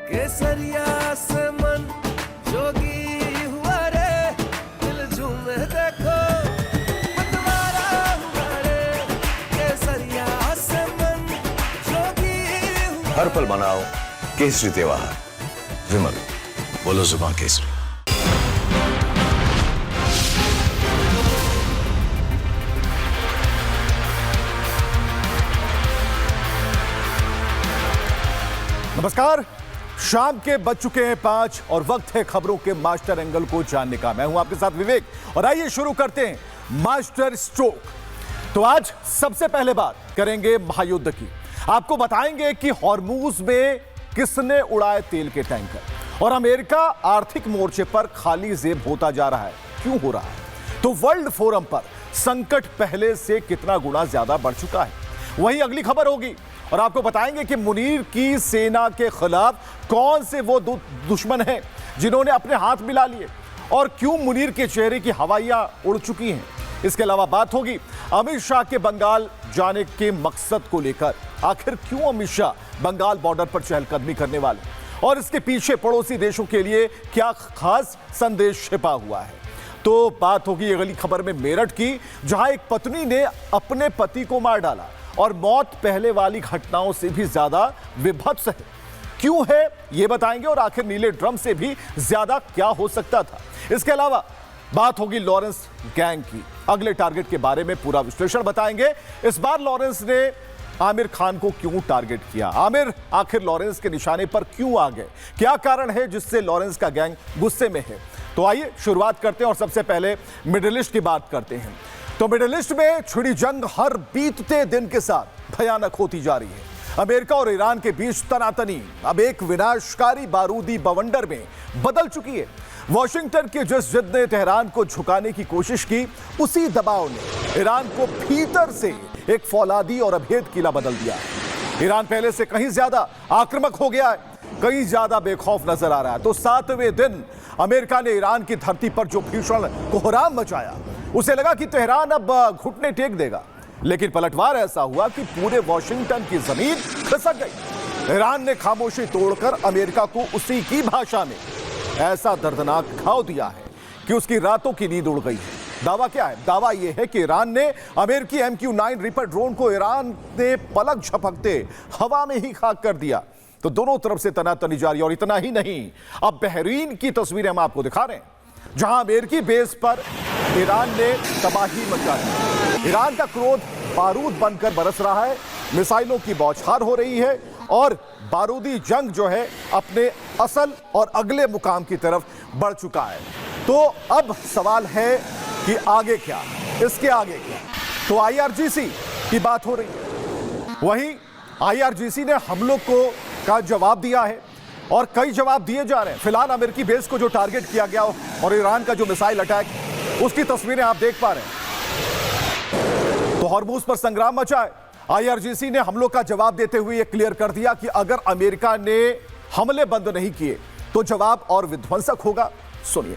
केसरिया से मन जोगी हुआ रे, दिल झूमे देखो मतवारा हुआ रे, केसरिया से मन जोगी हुआ। हर पल मनाओ केसरी त्योहार। विमल, बोलो जुबान केसरी। नमस्कार, शाम के बज चुके हैं 5 और वक्त है खबरों के मास्टर एंगल को जानने का। मैं हूं आपके साथ विवेक और आइए शुरू करते हैं मास्टर स्ट्रोक। तो आज सबसे पहले बात करेंगे महायुद्ध की। आपको बताएंगे कि हॉर्मूज में किसने उड़ाए तेल के टैंकर और अमेरिका आर्थिक मोर्चे पर खाली जेब होता जा रहा है, क्यों हो रहा है। तो वर्ल्ड फोरम पर संकट पहले से कितना गुना ज्यादा बढ़ चुका है, वही अगली खबर होगी। और आपको बताएंगे कि मुनीर की सेना के खिलाफ कौन से वो दुश्मन हैं जिन्होंने अपने हाथ मिला लिए और क्यों मुनीर के चेहरे की हवाइयां उड़ चुकी हैं। इसके अलावा बात होगी अमित शाह के बंगाल जाने के मकसद को लेकर। आखिर क्यों अमित शाह बंगाल बॉर्डर पर चहलकदमी करने वाले और इसके पीछे पड़ोसी देशों के लिए क्या खास संदेश छिपा हुआ है। तो बात होगी अगली खबर में मेरठ की, जहां एक पत्नी ने अपने पति को मार डाला और मौत पहले वाली घटनाओं से भी ज्यादा विभत्स है। क्यों है यह बताएंगे और आखिर नीले ड्रम से भी ज्यादा क्या हो सकता था। इसके अलावा बात होगी लॉरेंस गैंग की, अगले टारगेट के बारे में पूरा विश्लेषण बताएंगे। इस बार लॉरेंस ने आमिर खान को क्यों टारगेट किया, आमिर आखिर लॉरेंस के निशाने पर क्यों आ गए, क्या कारण है जिससे लॉरेंस का गैंग गुस्से में है। तो आइए शुरुआत करते हैं और सबसे पहले मिडिल ईस्ट की बात करते हैं। तो मिडिल ईस्ट में छिड़ी जंग हर बीतते दिन के साथ भयानक होती जा रही है। अमेरिका और ईरान के बीच तनातनी अब एक विनाशकारी बारूदी बवंडर में बदल चुकी है। वॉशिंगटन के जिस जिद ने तेहरान को झुकाने की कोशिश की, उसी दबाव ने ईरान को भीतर से एक फौलादी और अभेद किला बदल दिया है। ईरान पहले से कहीं ज्यादा आक्रामक हो गया है, कहीं ज्यादा बेखौफ नजर आ रहा है। तो 7वें दिन अमेरिका ने ईरान की धरती पर जो भीषण कोहराम मचाया, उसे लगा कि तेहरान अब घुटने टेक देगा, लेकिन पलटवार ऐसा हुआ कि पूरे वॉशिंगटन की जमीन खिसक गई। ईरान ने खामोशी तोड़कर अमेरिका को उसी की भाषा में ऐसा दर्दनाक घाव दिया है कि उसकी रातों की नींद उड़ गई है। दावा क्या है? दावा यह है कि ईरान ने अमेरिकी MQ-9 रीपर ड्रोन को ईरान ने पलक झपकते हवा में ही खाक कर दिया। तो दोनों तरफ से तनातनी जारी। और इतना ही नहीं, अब बहरीन की तस्वीरें हम आपको दिखा रहे हैं, जहां अमेरिकी बेस पर ईरान ने तबाही मचा दी। ईरान का क्रोध बारूद बनकर बरस रहा है, मिसाइलों की बौछार हो रही है और बारूदी जंग जो है अपने असल और अगले मुकाम की तरफ बढ़ चुका है। तो अब सवाल है कि आगे क्या, इसके आगे क्या। तो IRGC की बात हो रही है, वहीं IRGC ने हमलों का जवाब दिया है और कई जवाब दिए जा रहे हैं। फिलहाल अमेरिकी बेस को जो टारगेट किया गया और ईरान का जो मिसाइल अटैक, उसकी तस्वीरें आप देख पा रहे हैं। तो हॉर्मूज पर संग्राम मचा है। IRGC ने हमलों का जवाब देते हुए यह क्लियर कर दिया कि अगर अमेरिका ने हमले बंद नहीं किए तो जवाब और विध्वंसक होगा। सुनिए।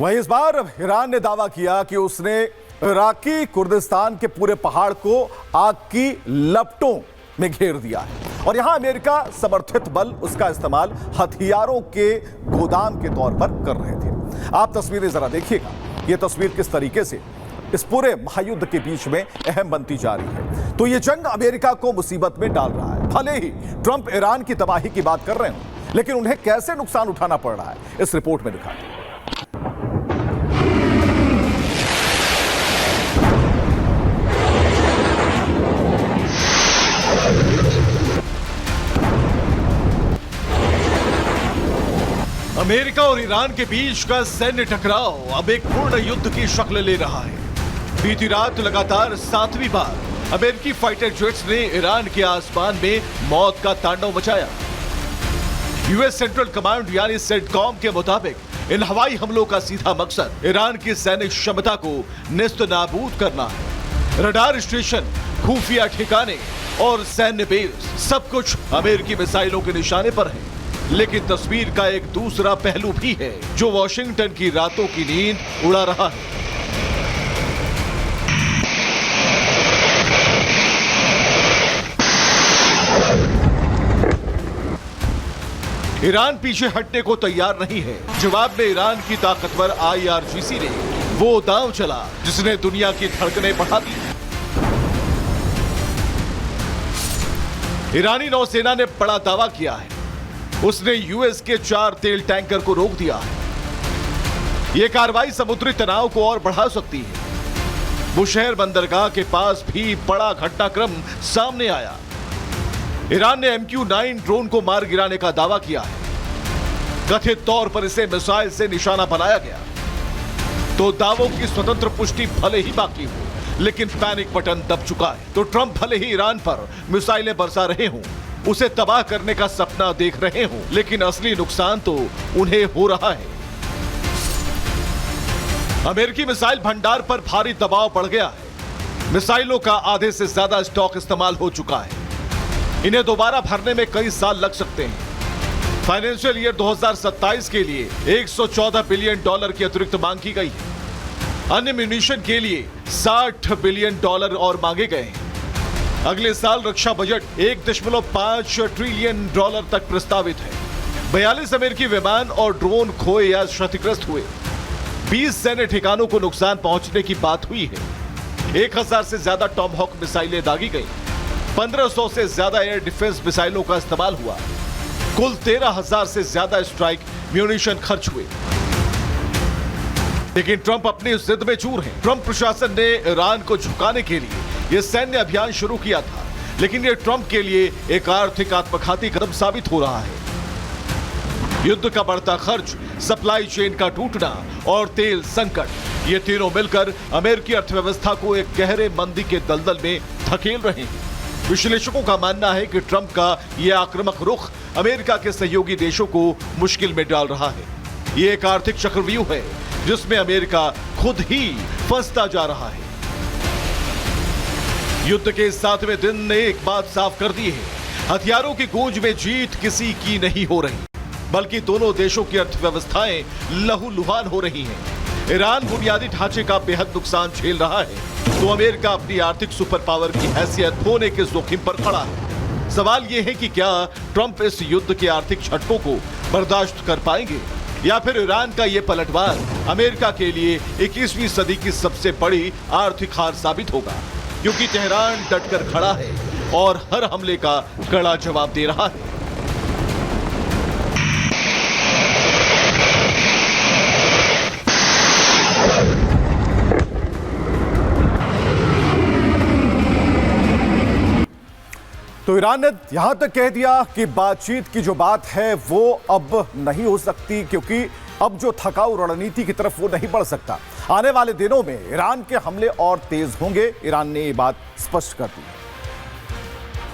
वहीं इस बार ईरान ने दावा किया कि उसने इराकी कुर्दिस्तान के पूरे पहाड़ को आग की लपटों में घेर दिया है और यहां अमेरिका समर्थित बल उसका इस्तेमाल हथियारों के गोदाम के तौर पर कर रहे थे। आप तस्वीरें जरा देखिएगा, यह तस्वीर किस तरीके से इस पूरे महायुद्ध के बीच में अहम बनती जा रही है। तो यह जंग अमेरिका को मुसीबत में डाल रहा है। भले ही ट्रंप ईरान की तबाही की बात कर रहे हो, लेकिन उन्हें कैसे नुकसान उठाना पड़ रहा है, इस रिपोर्ट में दिखाते हैं। अमेरिका और ईरान के बीच का सैन्य टकराव अब एक पूर्ण युद्ध की शक्ल ले रहा है। बीती रात लगातार 7वीं बार अमेरिकी फाइटर जेट्स ने ईरान के आसमान में मौत का तांडव मचाया। यूएस सेंट्रल कमांड यानी सेंटकॉम के मुताबिक इन हवाई हमलों का सीधा मकसद ईरान की सैनिक क्षमता को नेस्तनाबूद करना है। रडार स्टेशन, खुफिया ठिकाने और सैन्य बेस सब कुछ अमेरिकी मिसाइलों के निशाने पर है। लेकिन तस्वीर का एक दूसरा पहलू भी है जो वॉशिंगटन की रातों की नींद उड़ा रहा है। ईरान पीछे हटने को तैयार नहीं है। जवाब में ईरान की ताकतवर IRGC ने वो दांव चला जिसने दुनिया की धड़कनें बढ़ा दी। ईरानी नौसेना ने बड़ा दावा किया है, उसने US के 4 तेल टैंकर को रोक दिया है। यह कार्रवाई समुद्री तनाव को और बढ़ा सकती है। बुशहर बंदरगाह के पास भी बड़ा घटनाक्रम सामने आया। ईरान ने MQ-9 ड्रोन को मार गिराने का दावा किया है। कथित तौर पर इसे मिसाइल से निशाना बनाया गया। तो दावों की स्वतंत्र पुष्टि भले ही बाकी हो, लेकिन पैनिक बटन दब चुका है। तो ट्रंप भले ही ईरान पर मिसाइलें बरसा रहे हों, उसे तबाह करने का सपना देख रहे हों, लेकिन असली नुकसान तो उन्हें हो रहा है। अमेरिकी मिसाइल भंडार पर भारी दबाव पड़ गया है। मिसाइलों का आधे से ज्यादा स्टॉक इस्तेमाल हो चुका है। इन्हें दोबारा भरने में कई साल लग सकते हैं। फाइनेंशियल ईयर 2027 के लिए $114 बिलियन की अतिरिक्त मांग की गई है। अन्य म्यूनिशन के लिए $60 बिलियन और मांगे गए हैं। अगले साल रक्षा बजट $1.5 ट्रिलियन तक प्रस्तावित है। 42 अमेरिकी विमान और ड्रोन खोए या क्षतिग्रस्त हुए। 20 सैन्य ठिकानों को नुकसान पहुंचने की बात हुई है। 1000 से ज्यादा टॉमहॉक मिसाइलें दागी गई। 1500 से ज्यादा एयर डिफेंस मिसाइलों का इस्तेमाल हुआ। कुल 13,000 से ज्यादा स्ट्राइक म्यूनिशन खर्च हुए। लेकिन ट्रंप अपनी जिद में चूर हैं। ट्रंप प्रशासन ने ईरान को झुकाने के लिए यह सैन्य अभियान शुरू किया था, लेकिन यह ट्रंप के लिए एक आर्थिक आत्मघाती कदम साबित हो रहा है। युद्ध का बढ़ता खर्च, सप्लाई चेन का टूटना और तेल संकट, ये तीनों मिलकर अमेरिकी अर्थव्यवस्था को एक गहरे मंदी के दलदल में धकेल रहे हैं। विश्लेषकों का मानना है कि ट्रंप का यह आक्रामक रुख अमेरिका के सहयोगी देशों को मुश्किल में डाल रहा है। यह एक आर्थिक चक्रव्यूह है जिसमें अमेरिका खुद ही फंसता जा रहा है। युद्ध के 7वें दिन ने एक बात साफ कर दी है, हथियारों की गूंज में जीत किसी की नहीं हो रही, बल्कि दोनों देशों की अर्थव्यवस्थाएं लहूलुहान हो रही हैं। ईरान बुनियादी ढांचे का बेहद नुकसान झेल रहा है, तो अमेरिका अपनी आर्थिक सुपर पावर की हैसियत होने के जोखिम पर खड़ा है। सवाल यह है कि क्या ट्रंप इस युद्ध के आर्थिक झटकों को बर्दाश्त कर पाएंगे, या फिर ईरान का यह पलटवार अमेरिका के लिए 21वीं सदी की सबसे बड़ी आर्थिक हार साबित होगा, क्योंकि तेहरान डटकर खड़ा है और हर हमले का कड़ा जवाब दे रहा है। तो ईरान ने यहां तक कह दिया कि बातचीत की जो बात है वो अब नहीं हो सकती, क्योंकि अब जो थकाऊ रणनीति की तरफ वो नहीं बढ़ सकता। आने वाले दिनों में ईरान के हमले और तेज होंगे। ईरान ने ये बात स्पष्ट कर दी।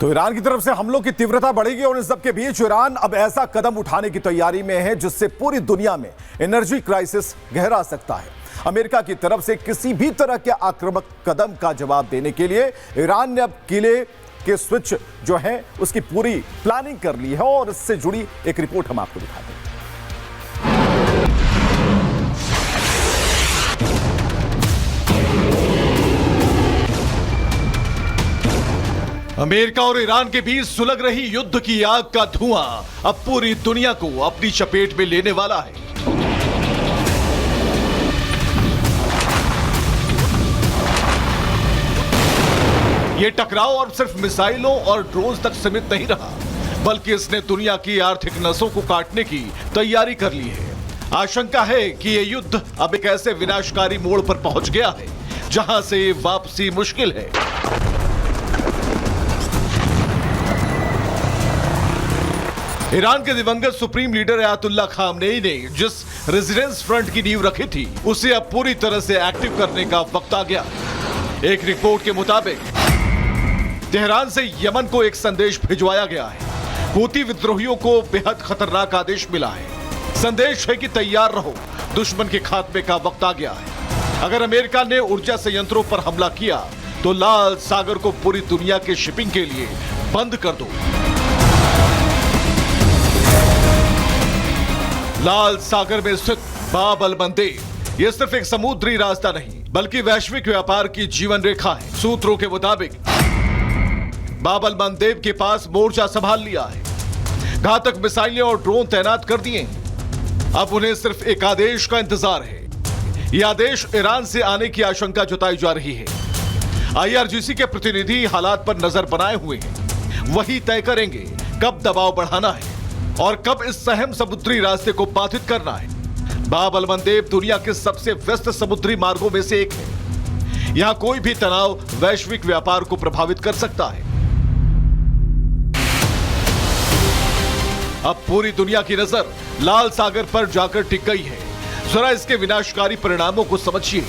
तो ईरान की तरफ से हमलों की तीव्रता बढ़ेगी और इन सब के बीच ईरान अब ऐसा कदम उठाने की तैयारी में है जिससे पूरी दुनिया में एनर्जी क्राइसिस गहरा सकता है। अमेरिका की तरफ से किसी भी तरह के आक्रामक कदम का जवाब देने के लिए ईरान ने अब किले के स्विच जो है उसकी पूरी प्लानिंग कर ली है और इससे जुड़ी एक रिपोर्ट हम आपको दिखाते हैं। अमेरिका और ईरान के बीच सुलग रही युद्ध की आग का धुआं अब पूरी दुनिया को अपनी चपेट में लेने वाला है। यह टकराव अब सिर्फ मिसाइलों और ड्रोन्स तक सीमित नहीं रहा, बल्कि इसने दुनिया की आर्थिक नसों को काटने की तैयारी कर ली है। आशंका है कि यह युद्ध अब एक ऐसे विनाशकारी मोड़ पर पहुंच गया है जहां से वापसी मुश्किल है। ईरान के दिवंगत सुप्रीम लीडर अयातुल्लाह खामनेई ने जिस रेजिडेंस फ्रंट की नींव रखी थी उसे अब पूरी तरह से एक्टिव करने का वक्त आ गया। एक रिपोर्ट के मुताबिक तेहरान से यमन को एक संदेश भिजवाया गया है। हूती विद्रोहियों को बेहद खतरनाक आदेश मिला है। संदेश है कि तैयार रहो, दुश्मन के खात्मे का वक्त आ गया है। अगर अमेरिका ने ऊर्जा संयंत्रों पर हमला किया तो लाल सागर को पूरी दुनिया के शिपिंग के लिए बंद कर दो। लाल सागर में स्थित बाब अल मंदेब यह सिर्फ एक समुद्री रास्ता नहीं बल्कि वैश्विक व्यापार की जीवन रेखा है। सूत्रों के मुताबिक बाब अल मंदेब के पास मोर्चा संभाल लिया है, घातक मिसाइलें और ड्रोन तैनात कर दिए हैं। अब उन्हें सिर्फ एक आदेश का इंतजार है। यह आदेश ईरान से आने की आशंका जताई जा रही है। IRGC के प्रतिनिधि हालात पर नजर बनाए हुए हैं। वही तय करेंगे कब दबाव बढ़ाना है और कब इस सहम समुद्री रास्ते को बाधित करना है। बाब अल मंदेब दुनिया के सबसे व्यस्त समुद्री मार्गों में से एक है। यहां कोई भी तनाव वैश्विक व्यापार को प्रभावित कर सकता है। अब पूरी दुनिया की नजर लाल सागर पर जाकर टिक गई है। जरा इसके विनाशकारी परिणामों को समझिए।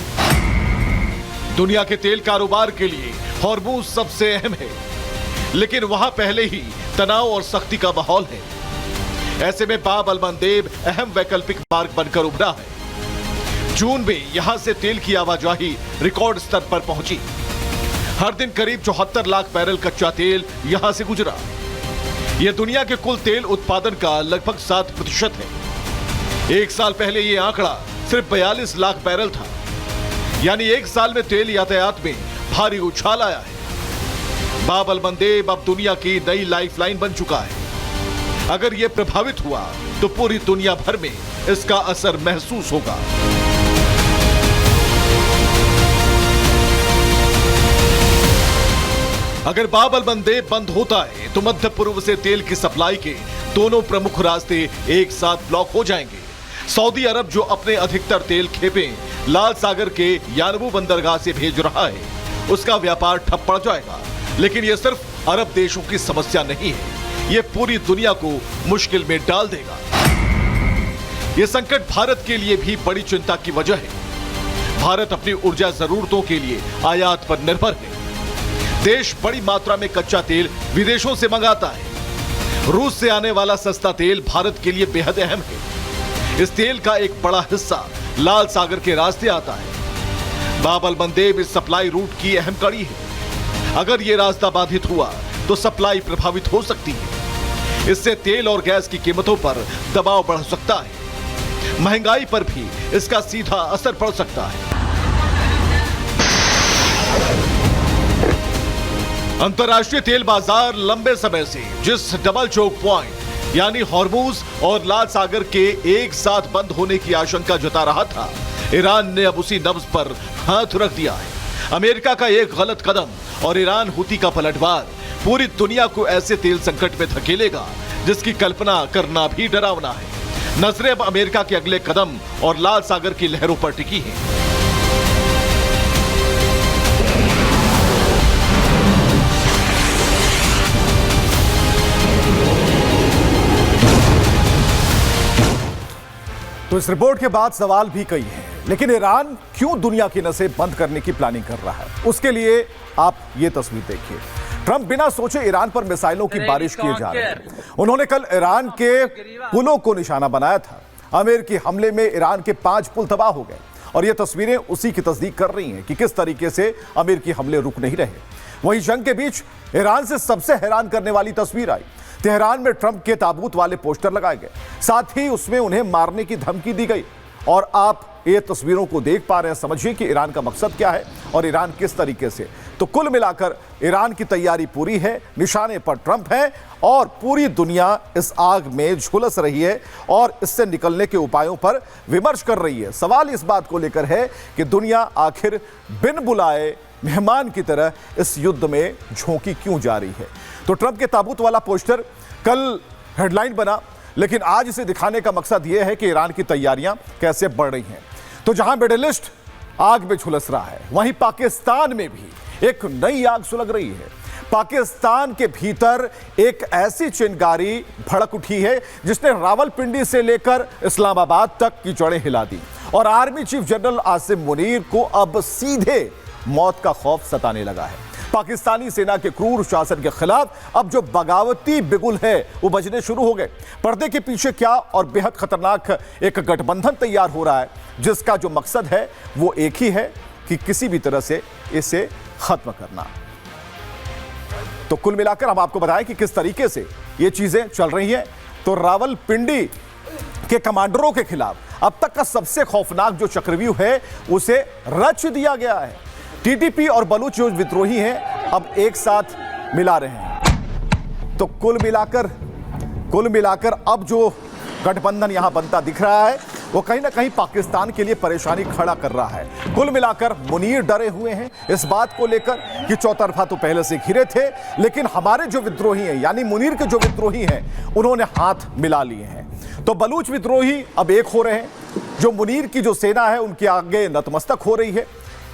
दुनिया के तेल कारोबार के लिए हॉर्मुज सबसे अहम है, लेकिन वहां पहले ही तनाव और सख्ती का माहौल है। ऐसे में बाब अल मंदेब अहम वैकल्पिक मार्ग बनकर उभरा है। जून में यहां से तेल की आवाजाही रिकॉर्ड स्तर पर पहुंची। हर दिन करीब 74 लाख बैरल कच्चा तेल यहां से गुजरा। यह दुनिया के कुल तेल उत्पादन का लगभग 7% है। एक साल पहले यह आंकड़ा सिर्फ 42 लाख बैरल था। यानी एक साल में तेल यातायात में भारी उछाल आया है। बाब अल मंदेब अब दुनिया की नई लाइफलाइन बन चुका है। अगर यह प्रभावित हुआ तो पूरी दुनिया भर में इसका असर महसूस होगा। अगर बाब अल मंदेब बंद होता है तो मध्य पूर्व से तेल की सप्लाई के दोनों प्रमुख रास्ते एक साथ ब्लॉक हो जाएंगे। सऊदी अरब जो अपने अधिकतर तेल खेपें लाल सागर के यानबू बंदरगाह से भेज रहा है, उसका व्यापार ठप पड़ जाएगा। लेकिन यह सिर्फ अरब देशों की समस्या नहीं है, यह पूरी दुनिया को मुश्किल में डाल देगा। यह संकट भारत के लिए भी बड़ी चिंता की वजह है। भारत अपनी ऊर्जा जरूरतों के लिए आयात पर निर्भर है। देश बड़ी मात्रा में कच्चा तेल विदेशों से मंगाता है। रूस से आने वाला सस्ता तेल भारत के लिए बेहद अहम है। इस तेल का एक बड़ा हिस्सा लाल सागर के रास्ते आता है। बाब अल मंदेब इस सप्लाई रूट की अहम कड़ी है। अगर यह रास्ता बाधित हुआ तो सप्लाई प्रभावित हो सकती है। इससे तेल और गैस की कीमतों पर दबाव बढ़ सकता है। महंगाई पर भी इसका सीधा असर पड़ सकता है। अंतर्राष्ट्रीय तेल बाजार लंबे समय से जिस डबल चोक पॉइंट यानी हॉर्मुज और लाल सागर के एक साथ बंद होने की आशंका जता रहा था, ईरान ने अब उसी नब्ज पर हाथ रख दिया है। अमेरिका का एक गलत कदम और ईरान हूती का पलटवार पूरी दुनिया को ऐसे तेल संकट में धकेलेगा जिसकी कल्पना करना भी डरावना है। नजरें अब अमेरिका के अगले कदम और लाल सागर की लहरों पर टिकी हैं। तो इस रिपोर्ट के बाद सवाल भी कई हैं, लेकिन ईरान क्यों दुनिया की नसें बंद करने की प्लानिंग कर रहा है? उसके लिए आप ये तस्वीर देखिए। ट्रंप बिना सोचे ईरान पर मिसाइलों की बारिश किए जा रहे हैं। उन्होंने कल ईरान के पुलों को निशाना बनाया था। अमेरिकी हमले में ईरान के 5 पुल तबाह हो गए और ये तस्वीरें उसी की तस्दीक कर रही हैं कि किस तरीके से अमेरिकी हमले रुक नहीं रहे। वहीं जंग के बीच ईरान से सबसे हैरान करने वाली तस्वीर आई। तेहरान में ट्रंप के ताबूत वाले पोस्टर लगाए गए, साथ ही उसमें उन्हें मारने की धमकी दी गई। और आप ये तस्वीरों को देख पा रहे हैं, समझिए कि ईरान का मकसद क्या है और ईरान किस तरीके से। तो कुल मिलाकर ईरान की तैयारी पूरी है, निशाने पर ट्रंप है और पूरी दुनिया इस आग में झुलस रही है और इससे निकलने के उपायों पर विमर्श कर रही है। सवाल इस बात को लेकर है कि दुनिया आखिर बिन बुलाए मेहमान की तरह इस युद्ध में झोंकी क्यों जा रही है। तो ट्रंप के ताबूत वाला पोस्टर कल हेडलाइन बना, लेकिन आज इसे दिखाने का मकसद यह है कि ईरान की तैयारियां कैसे बढ़ रही हैं। तो जहां मिडिल ईस्ट आग में झुलस रहा है, वहीं पाकिस्तान में भी एक नई आग सुलग रही है। पाकिस्तान के भीतर एक ऐसी चिंगारी भड़क उठी है जिसने रावलपिंडी से लेकर इस्लामाबाद तक की जड़ें हिला दी और army chief general Asim Munir को अब सीधे मौत का खौफ सताने लगा है। पाकिस्तानी सेना के क्रूर शासन के खिलाफ अब जो बगावती बिगुल है वो बजने शुरू हो गए। पर्दे के पीछे क्या और बेहद खतरनाक एक गठबंधन तैयार हो रहा है जिसका जो मकसद है वो एक ही है कि किसी भी तरह से इसे खत्म करना। तो कुल मिलाकर हम आपको बताएं कि किस तरीके से ये चीजें चल रही हैं। तो रावलपिंडी के कमांडरों के खिलाफ अब तक का सबसे खौफनाक जो चक्रव्यूह है उसे रच दिया गया है। टीटीपी और बलूच जो विद्रोही हैं अब एक साथ मिला रहे हैं। तो कुल मिलाकर अब जो गठबंधन यहां बनता दिख रहा है वो कहीं ना कहीं पाकिस्तान के लिए परेशानी खड़ा कर रहा है। कुल मिलाकर मुनीर डरे हुए हैं इस बात को लेकर कि चौतरफा तो पहले से घिरे थे, लेकिन हमारे जो विद्रोही हैं यानी मुनीर के जो विद्रोही हैं उन्होंने हाथ मिला लिए हैं। तो बलूच विद्रोही अब एक हो रहे हैं, जो मुनीर की जो सेना है उनके आगे नतमस्तक हो रही है,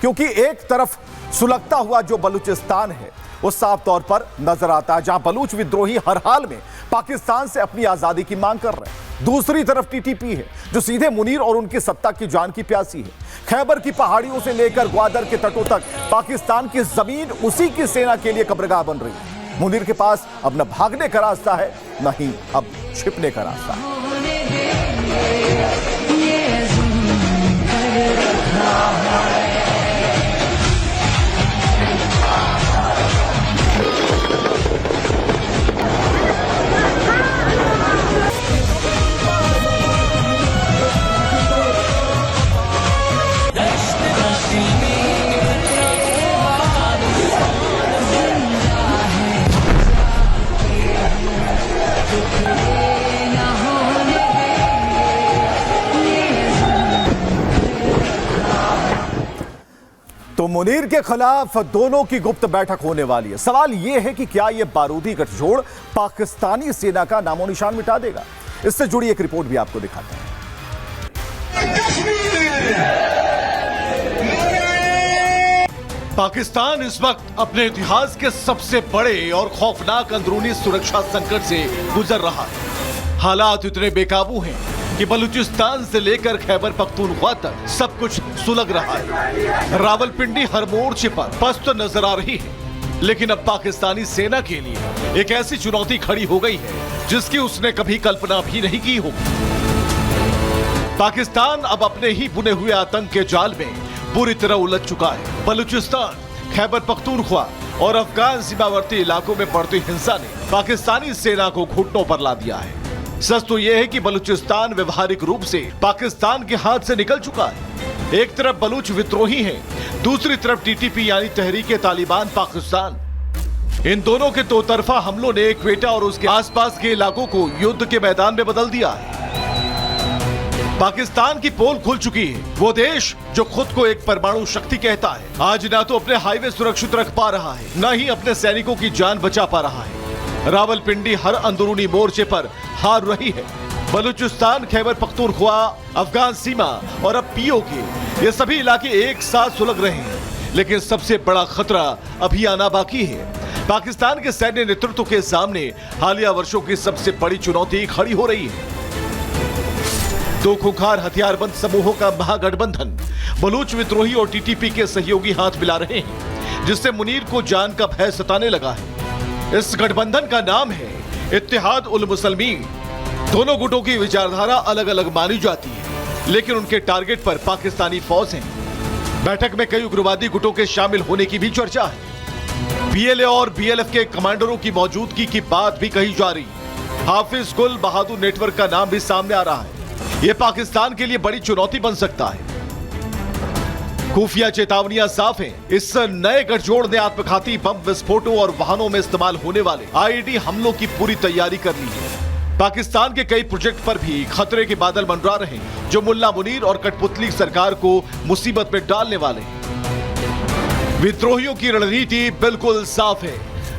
क्योंकि एक तरफ सुलगता हुआ जो बलूचिस्तान है वो साफ तौर पर नजर आता है, जहां बलूच विद्रोही हर हाल में पाकिस्तान से अपनी आजादी की मांग कर रहे हैं। दूसरी तरफ टीटीपी है जो सीधे मुनीर और उनकी सत्ता की जान की प्यासी है। खैबर की पहाड़ियों से लेकर ग्वादर के तटों तक पाकिस्तान की जमीन उसी की सेना के लिए कब्रगाह बन रही है। मुनीर के पास अब न भागने का रास्ता है न ही अब छिपने का रास्ता है। तो मुनीर के खिलाफ दोनों की गुप्त बैठक होने वाली है। सवाल यह है कि क्या यह बारूदी गठजोड़ पाकिस्तानी सेना का नामो निशान मिटा देगा? इससे जुड़ी एक रिपोर्ट भी आपको दिखाते हैं। पाकिस्तान इस वक्त अपने इतिहास के सबसे बड़े और खौफनाक अंदरूनी सुरक्षा संकट से गुजर रहा है। हालात इतने बेकाबू हैं कि बलूचिस्तान से लेकर खैबर पख्तूनख्वा तक सब कुछ सुलग रहा है। रावलपिंडी हर मोर्चे पर पस्त नजर आ रही है, लेकिन अब पाकिस्तानी सेना के लिए एक ऐसी चुनौती खड़ी हो गई है जिसकी उसने कभी कल्पना भी नहीं की होगी। पाकिस्तान अब अपने ही बुने हुए आतंक के जाल में बुरी तरह उलझ चुका है। बलूचिस्तान, खैबर पख्तूनख्वा और अफगान सीमावर्ती इलाकों में बढ़ती हिंसा ने पाकिस्तानी सेना को घुटनों पर ला दिया है। सच तो यह है कि बलूचिस्तान व्यवहारिक रूप से पाकिस्तान के हाथ से निकल चुका है। एक तरफ बलूच विद्रोही हैं, दूसरी तरफ टीटीपी यानी तहरीक-ए-तालिबान पाकिस्तान। इन दोनों के दो तरफा हमलों ने क्वेटा और उसके आसपास के इलाकों को युद्ध के मैदान में बदल दिया है। पाकिस्तान की पोल खुल चुकी है। वो देश जो खुद को एक परमाणु शक्ति कहता है, आज ना तो अपने हाईवे सुरक्षित रख पा रहा है, न ही अपने सैनिकों की जान बचा पा रहा है। रावलपिंडी हर अंदरूनी मोर्चे पर हार रही है। बलूचिस्तान, खैबर पख्तूनख्वा, अफगान सीमा और अब पीओके, ये सभी इलाके एक साथ सुलग रहे हैं। लेकिन सबसे बड़ा खतरा अभी आना बाकी है। पाकिस्तान के सैन्य नेतृत्व के सामने हालिया वर्षों की सबसे बड़ी चुनौती खड़ी हो रही है। दो खूंखार हथियारबंद समूहों का महागठबंधन बलूच विद्रोही और टीटीपी के सहयोगी हाथ मिला रहे हैं, जिससे मुनीर को जान का भय सताने लगा है। इस गठबंधन का नाम है इत्तेहाद उल मुसलमीन। दोनों गुटों की विचारधारा अलग अलग मानी जाती है, लेकिन उनके टारगेट पर पाकिस्तानी फौज है। बैठक में कई उग्रवादी गुटों के शामिल होने की भी चर्चा है। पीएलए और बीएलएफ के कमांडरों की मौजूदगी की बात भी कही जा रही है। हाफिज गुल बहादुर नेटवर्क का नाम भी सामने आ रहा है। यह पाकिस्तान के लिए बड़ी चुनौती बन सकता है। खुफिया चेतावनियां साफ हैं। इस नए गठजोड़ ने आत्मघाती बम विस्फोटों और वाहनों में इस्तेमाल होने वाले आईईडी हमलों की पूरी तैयारी कर ली है। पाकिस्तान के कई प्रोजेक्ट पर भी खतरे के बादल मंडरा रहे हैं, जो मुल्ला मुनीर और कठपुतली सरकार को मुसीबत में डालने वाले हैं। विद्रोहियों की रणनीति बिल्कुल साफ है।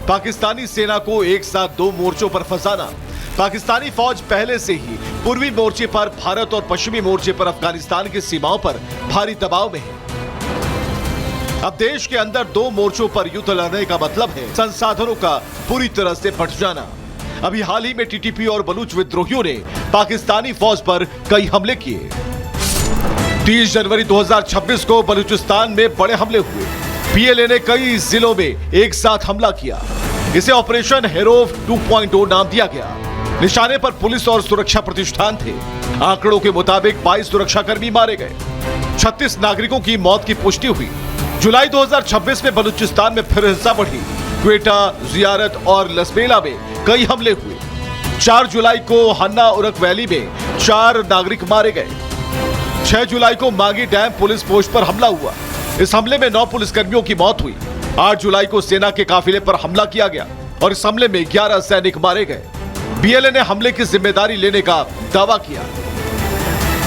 पाकिस्तानी सेना को एक साथ दो मोर्चों पर फंसाना। पाकिस्तानी फौज पहले से ही पूर्वी मोर्चे पर भारत और पश्चिमी मोर्चे पर अफगानिस्तान की सीमाओं पर भारी दबाव में है। अब देश के अंदर दो मोर्चों पर युद्ध लड़ने का मतलब है संसाधनों का पूरी तरह से बंट जाना। अभी हाल ही में टीटीपी और बलूच विद्रोहियों ने पाकिस्तानी फौज पर कई हमले किए। 30 जनवरी 2026 को बलूचिस्तान में बड़े हमले हुए। पीएलए ने कई जिलों में एक साथ हमला किया। इसे ऑपरेशन हेरोव 2.0 नाम दिया गया। निशाने पर पुलिस और सुरक्षा प्रतिष्ठान थे। आंकड़ों के मुताबिक 22 सुरक्षाकर्मी मारे गए। 36 नागरिकों की मौत की पुष्टि हुई। जुलाई 2026 में बलूचिस्तान में फिर हिंसा बढ़ी। क्वेटा, जियारत और लसबेला में कई हमले हुए। 4 जुलाई को हन्ना उरक वैली में 4 नागरिक मारे गए। 6 जुलाई को मागी डैम पुलिस पोस्ट पर हमला हुआ। इस हमले में 9 पुलिसकर्मियों की मौत हुई। 8 जुलाई को सेना के काफिले पर हमला किया गया और इस हमले में 11 सैनिक मारे गए। बीएलए ने हमले की जिम्मेदारी लेने का दावा किया।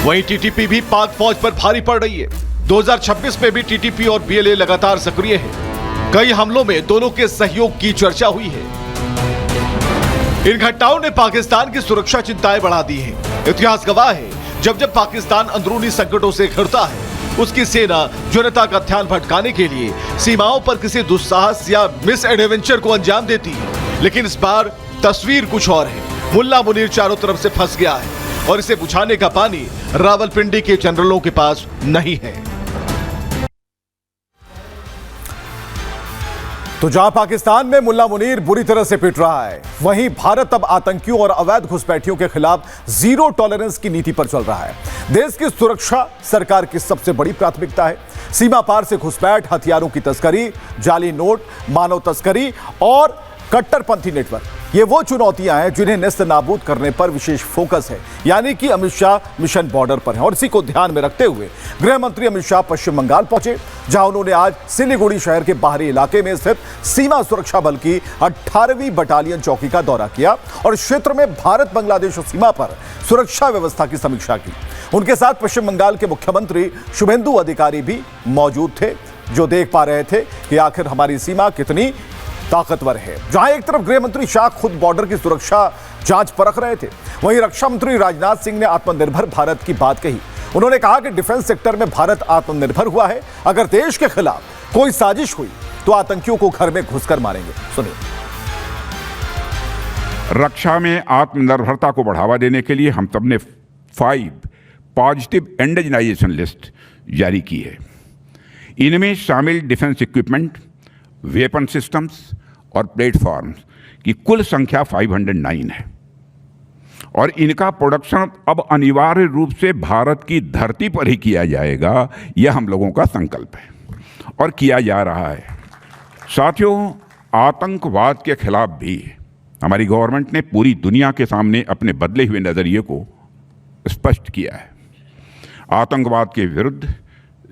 वहीं टीटीपी भी पाक फौज पर भारी पड़ रही है। 2026 में भी टीटीपी और बीएलए लगातार सक्रिय है। कई हमलों में दोनों के सहयोग की चर्चा हुई है। इन घटनाओं ने पाकिस्तान की सुरक्षा चिंताएं बढ़ा दी हैं। इतिहास गवाह है, जब जब पाकिस्तान अंदरूनी संकटों से घिरता है, उसकी सेना जनता का ध्यान भटकाने के लिए सीमाओं पर किसी दुस्साहस या मिस एडवेंचर को अंजाम देती है। लेकिन इस बार तस्वीर कुछ और है। मुल्ला मुनीर चारों तरफ से फंस गया है और इसे बुझाने का पानी रावलपिंडी के जनरलों के पास नहीं है। तो जहां पाकिस्तान में मुल्ला मुनीर बुरी तरह से पिट रहा है, वहीं भारत अब आतंकियों और अवैध घुसपैठियों के खिलाफ जीरो टॉलरेंस की नीति पर चल रहा है। देश की सुरक्षा सरकार की सबसे बड़ी प्राथमिकता है। सीमा पार से घुसपैठ, हथियारों की तस्करी, जाली नोट, मानव तस्करी और कट्टरपंथी नेटवर्क, ये वो चुनौतियां हैं जिन्हें नेस्त नाबूद करने पर विशेष फोकस है। यानी कि अमित शाह मिशन बॉर्डर पर है और इसी को ध्यान में रखते हुए गृह मंत्री अमित शाह पश्चिम बंगाल पहुंचे, जहां उन्होंने आज सिलीगुड़ी शहर के बाहरी इलाके में स्थित सीमा सुरक्षा बल की 18वीं बटालियन चौकी का दौरा किया और क्षेत्र में भारत बांग्लादेश सीमा पर सुरक्षा व्यवस्था की समीक्षा की। उनके साथ पश्चिम बंगाल के मुख्यमंत्री शुभेंदु अधिकारी भी मौजूद थे, जो देख पा रहे थे कि आखिर हमारी सीमा कितनी ताकतवर है। जहां एक तरफ गृह मंत्री शाह खुद बॉर्डर की सुरक्षा जांच परख रहे थे, वहीं रक्षा मंत्री राजनाथ सिंह ने आत्मनिर्भर भारत की बात कही। उन्होंने कहा कि डिफेंस सेक्टर में भारत आत्मनिर्भर हुआ है। अगर देश के खिलाफ कोई साजिश हुई तो आतंकियों को घर में घुसकर मारेंगे। सुनिए। रक्षा में आत्मनिर्भरता को बढ़ावा देने के लिए हम सबने 5 पॉजिटिव इंडिजिनाइजेशन लिस्ट जारी की है। इनमें शामिल डिफेंस इक्विपमेंट, वेपन सिस्टम्स और प्लेटफॉर्म्स की कुल संख्या 509 है और इनका प्रोडक्शन अब अनिवार्य रूप से भारत की धरती पर ही किया जाएगा। यह हम लोगों का संकल्प है और किया जा रहा है। साथियों, आतंकवाद के खिलाफ भी हमारी गवर्नमेंट ने पूरी दुनिया के सामने अपने बदले हुए नज़रिए को स्पष्ट किया है। आतंकवाद के विरुद्ध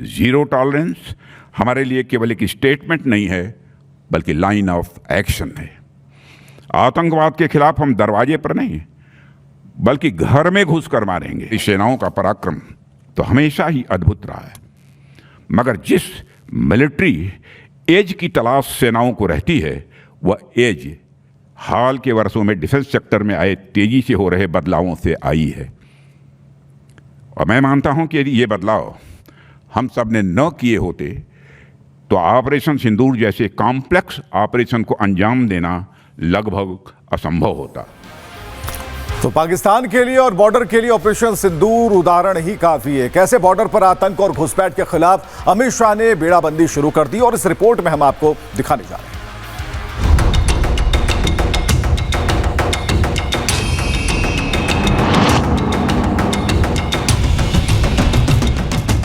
जीरो टॉलरेंस हमारे लिए केवल एक स्टेटमेंट नहीं है, बल्कि लाइन ऑफ एक्शन है। आतंकवाद के खिलाफ हम दरवाजे पर नहीं, बल्कि घर में घुसकर मारेंगे। सेनाओं का पराक्रम तो हमेशा ही अद्भुत रहा है, मगर जिस मिलिट्री एज की तलाश सेनाओं को रहती है, वह एज हाल के वर्षों में डिफेंस सेक्टर में आए तेजी से हो रहे बदलावों से आई है। और मैं मानता हूं कि यदि ये बदलाव हम सब ने न किए होते तो ऑपरेशन सिंदूर जैसे कॉम्प्लेक्स ऑपरेशन को अंजाम देना लगभग असंभव होता। तो पाकिस्तान के लिए और बॉर्डर के लिए ऑपरेशन सिंदूर उदाहरण ही काफी है। कैसे बॉर्डर पर आतंक और घुसपैठ के खिलाफ अमित शाह ने बेड़ाबंदी शुरू कर दी और इस रिपोर्ट में हम आपको दिखाने जा रहे हैं।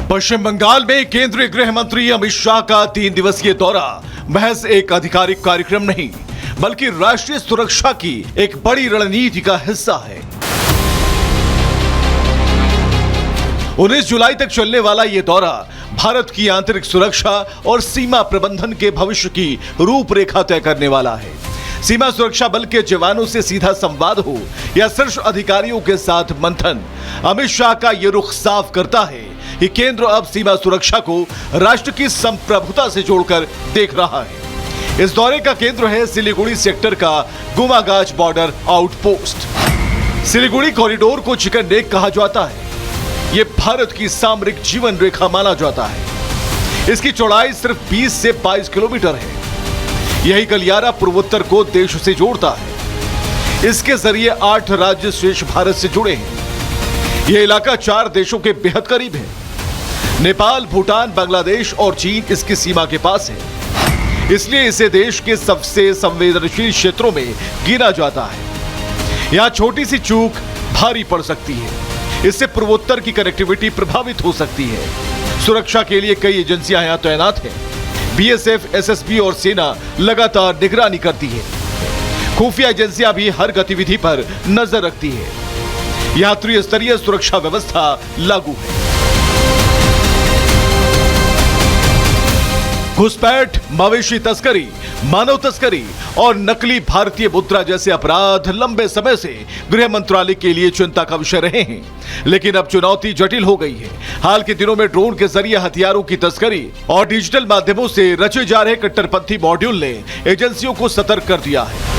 पश्चिम बंगाल में केंद्रीय गृह मंत्री अमित शाह का 3 दिवसीय दौरा महज एक आधिकारिक कार्यक्रम नहीं, बल्कि राष्ट्रीय सुरक्षा की एक बड़ी रणनीति का हिस्सा है। 19 जुलाई तक चलने वाला यह दौरा भारत की आंतरिक सुरक्षा और सीमा प्रबंधन के भविष्य की रूपरेखा तय करने वाला है। सीमा सुरक्षा बल के जवानों से सीधा संवाद हो या शीर्ष अधिकारियों के साथ मंथन, अमित शाह का यह रुख साफ करता है कि केंद्र अब सीमा सुरक्षा को राष्ट्र की संप्रभुता से जोड़कर देख रहा है। इस दौरे का केंद्र है सिलीगुड़ी सेक्टर का गुमागाच बॉर्डर आउटपोस्ट। सिलीगुड़ी कॉरिडोर को चिकन नेक कहा जाता है। यह भारत की सामरिक जीवन रेखा माना जाता है। इसकी चौड़ाई सिर्फ 20 से 22 किलोमीटर है। यही गलियारा पूर्वोत्तर को देश से जोड़ता है। इसके जरिए 8 राज्य शेष भारत से जुड़े हैं। यह इलाका 4 देशों के बेहद करीब है। नेपाल, भूटान, बांग्लादेश और चीन इसकी सीमा के पास है। इसलिए इसे देश के सबसे संवेदनशील क्षेत्रों में गिना जाता है। यहां छोटी सी चूक भारी पड़ सकती है। इससे पूर्वोत्तर की कनेक्टिविटी प्रभावित हो सकती है। सुरक्षा के लिए कई एजेंसियां यहां तैनात हैं। बीएसएफ, एसएसबी और सेना लगातार निगरानी करती है। खुफिया एजेंसियां भी हर गतिविधि पर नजर रखती है। यहां त्रिस्तरीय सुरक्षा व्यवस्था लागू है। घुसपैठ, मवेशी तस्करी, मानव तस्करी और नकली भारतीय मुद्रा जैसे अपराध लंबे समय से गृह मंत्रालय के लिए चिंता का विषय रहे हैं। लेकिन अब चुनौती जटिल हो गई है। हाल के दिनों में ड्रोन के जरिए हथियारों की तस्करी और डिजिटल माध्यमों से रचे जा रहे कट्टरपंथी मॉड्यूल ने एजेंसियों को सतर्क कर दिया है।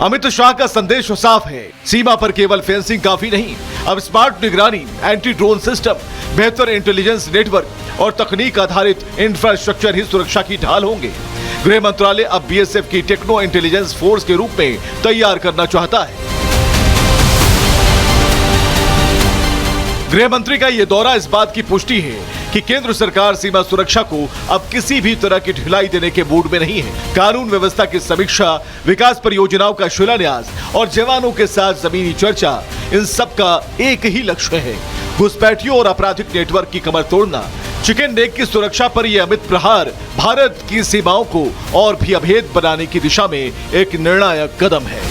अमित शाह का संदेश साफ है। सीमा पर केवल फेंसिंग काफी नहीं, अब स्मार्ट निगरानी, एंटी ड्रोन सिस्टम, बेहतर इंटेलिजेंस नेटवर्क और तकनीक आधारित इंफ्रास्ट्रक्चर ही सुरक्षा की ढाल होंगे। गृह मंत्रालय अब बीएसएफ की टेक्नो इंटेलिजेंस फोर्स के रूप में तैयार करना चाहता है। गृह मंत्री का यह दौरा इस बात की पुष्टि है कि केंद्र सरकार सीमा सुरक्षा को अब किसी भी तरह की ढिलाई देने के मूड में नहीं है। कानून व्यवस्था की समीक्षा, विकास परियोजनाओं का शिलान्यास और जवानों के साथ जमीनी चर्चा, इन सब का एक ही लक्ष्य है, घुसपैठियों और आपराधिक नेटवर्क की कमर तोड़ना। चिकन नेक की सुरक्षा पर यह अमित प्रहार भारत की सीमाओं को और भी अभेद बनाने की दिशा में एक निर्णायक कदम है।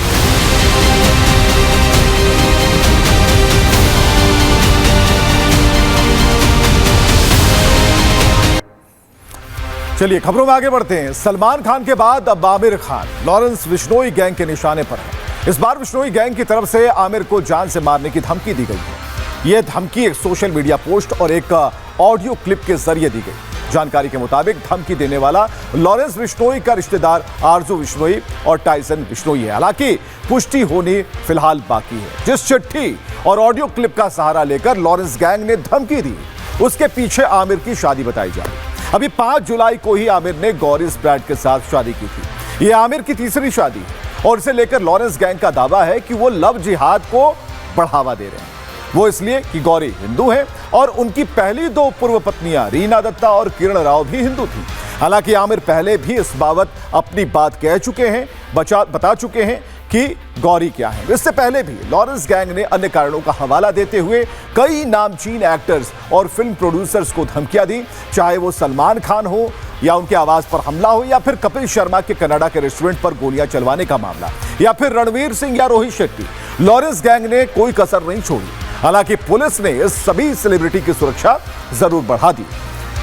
चलिए खबरों में आगे बढ़ते हैं। सलमान खान के बाद अब आमिर खान लॉरेंस बिश्नोई गैंग के निशाने पर है। इस बार बिश्नोई गैंग की तरफ से आमिर को जान से मारने की धमकी दी गई है। यह धमकी एक सोशल मीडिया पोस्ट और एक ऑडियो क्लिप के जरिए दी गई। जानकारी के मुताबिक धमकी देने वाला लॉरेंस बिश्नोई का रिश्तेदार आरजू बिश्नोई और टाइसन बिश्नोई है। हालांकि पुष्टि होनी फिलहाल बाकी है। जिस चिट्ठी और ऑडियो क्लिप का सहारा लेकर लॉरेंस गैंग ने धमकी दी, उसके पीछे आमिर की शादी बताई जा रही है। अभी 5 जुलाई को ही आमिर ने गौरी स्प्रैट के साथ शादी की थी। यह आमिर की तीसरी शादी है और इसे लेकर लॉरेंस गैंग का दावा है कि वो लव जिहाद को बढ़ावा दे रहे हैं। वो इसलिए कि गौरी हिंदू है और उनकी पहली 2 पूर्व पत्नियां रीना दत्ता और किरण राव भी हिंदू थी। हालांकि आमिर पहले भी इस बाबत अपनी बात कह चुके हैं, बता चुके हैं कि गौरी क्या है। इससे पहले भी लॉरेंस गैंग ने अन्य कारणों का हवाला देते हुए कई नामचीन एक्टर्स और फिल्म प्रोड्यूसर्स को धमकियां दी, चाहे वो सलमान खान हो या उनके आवाज पर हमला हो या फिर कपिल शर्मा के कनाडा के रेस्टोरेंट पर गोलियां चलवाने का मामला या फिर रणवीर सिंह या रोहित शेट्टी। लॉरेंस गैंग ने कोई कसर नहीं छोड़ी। हालांकि पुलिस ने इस सभी सेलिब्रिटी की सुरक्षा जरूर बढ़ा दी।